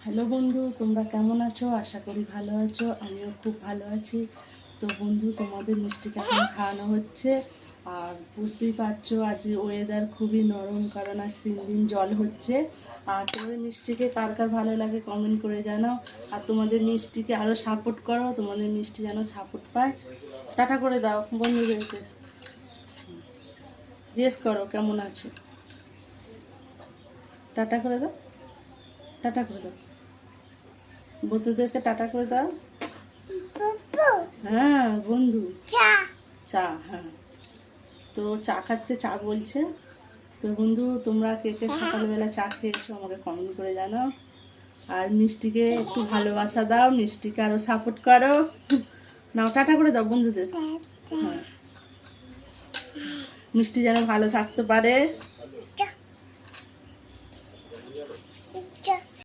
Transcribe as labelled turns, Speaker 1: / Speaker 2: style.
Speaker 1: Hello বন্ধু, তোমরা কেমন আছো? আশা করি ভালো আছো। আমিও খুব ভালো আছি। তো বন্ধু, তোমাদের মিষ্টিকে এখন খাওয়ানো হচ্ছে। আর বুঝতেই পারছো আজ ওয়েদার খুবই নরম, কারণ আজ 3 দিন জল হচ্ছে। আর তোমাদের মিষ্টিকে কার কার ভালো লাগে কমেন্ট করে জানাও। আর তোমাদের মিষ্টিকে আরও সাপোর্ট করো, তোমাদের মিষ্টি যেন সাপোর্ট পায়। টাটা করে দাও বন্ধুদেরকে, জিজ্ঞেস করো কেমন আছো। টাটা করে দাও, টাটা করে দাও বন্ধুদেরকে, টাটা করে দাও। হ্যাঁ বন্ধু, চা, হ্যাঁ। তো চা খাচ্ছে, চা বলছে। তো বন্ধু, তোমরা কে কে সকালবেলা চা খেয়েছো আমাকে কমেন্ট করে জানাও। আর মিষ্টিকে একটু ভালোবাসা দাও, মিষ্টিকে আরও সাপোর্ট করো। নাও টাটা করে দাও বন্ধুদের। হ্যাঁ, মিষ্টি যেন ভালো থাকতে পারে।